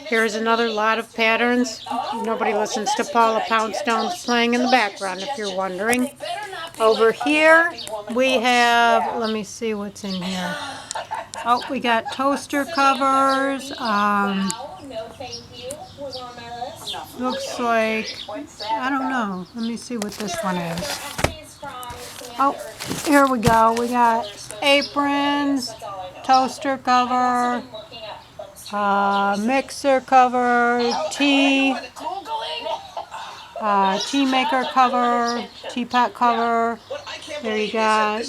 Here's another lot of patterns. Nobody listens to Paula Poundstone's playing in the background, if you're wondering. Over here, we have, let me see what's in here. Oh, we got toaster covers. Looks like, I don't know. Let me see what this one is. Oh, here we go. We got aprons, toaster cover, mixer cover, tea maker cover, teapot cover. There you got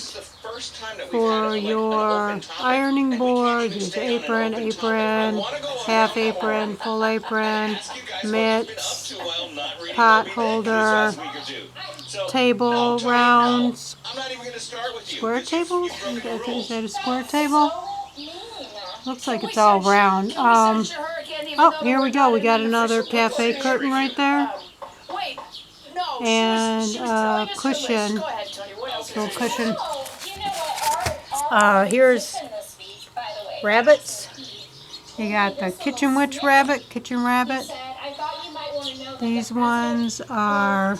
for your ironing board. There's apron, half apron, full apron, mitts, pot holder, table rounds, square tables? Is that a square table? Looks like it's all round. Oh, here we go. We got another cafe curtain right there. And cushion, little cushion. Here's rabbits. You got the kitchen witch rabbit, kitchen rabbit. These ones are,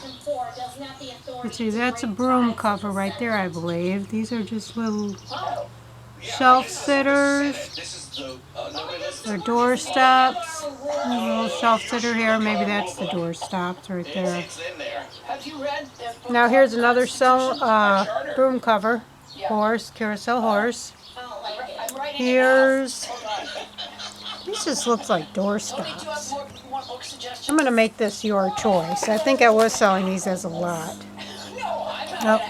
let's see, that's a broom cover right there, I believe. These are just little shelf sitters, or door stops. A little shelf sitter here, maybe that's the door stops right there. Now here's another broom cover, horse, carousel horse. Here's, this just looks like door stops. I'm going to make this your choice. I think I was selling these as a lot. Nope.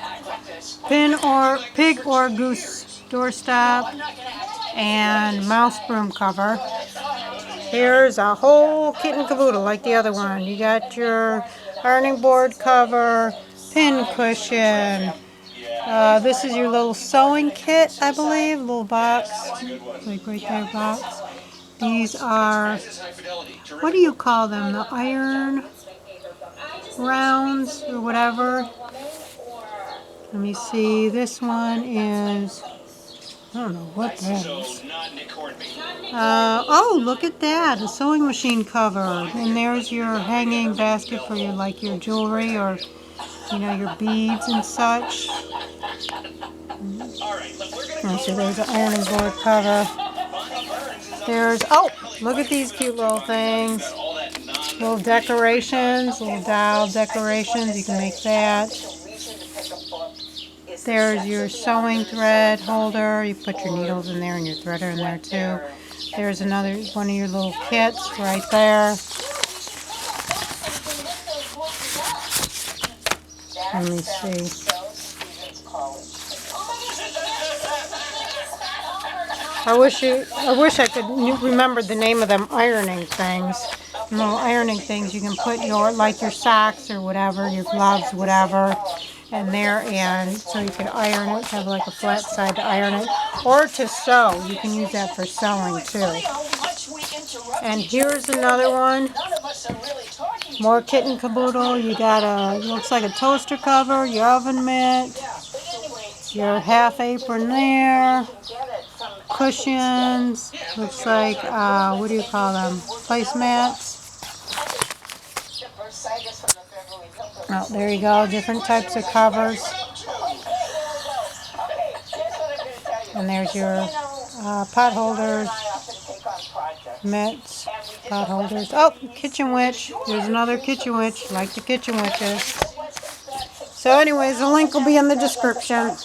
Pig or goose doorstop and mouse broom cover. Here's a whole kit and caboodle like the other one. You got your ironing board cover, pin cushion. This is your little sewing kit, I believe, little box, like right there, box. These are, what do you call them? The iron rounds or whatever. Let me see. This one is, I don't know what that is. Oh, look at that, a sewing machine cover. And there's your hanging basket for your, like your jewelry or, you know, your beads and such. So there's an ironing board cover. There's, oh, look at these cute little things. Little decorations, little dial decorations. You can make that. There's your sewing thread holder. You put your needles in there and your threader in there too. There's another one of your little kits right there. Let me see. I wish I could remember the name of them ironing things. Little ironing things. You can put your, like your socks or whatever, your gloves, whatever, in there, and so you can iron it, have like a flat side to iron it, or to sew. You can use that for sewing too. And here's another one. More kit and caboodle. You got a, looks like a toaster cover, your oven mitt, your half apron there. Cushions, looks like, what do you call them? Placemats. Oh, there you go, different types of covers. And there's your pot holders, mitts, pot holders. Oh, kitchen witch. There's another kitchen witch, like the kitchen witches. So anyways, the link will be in the description.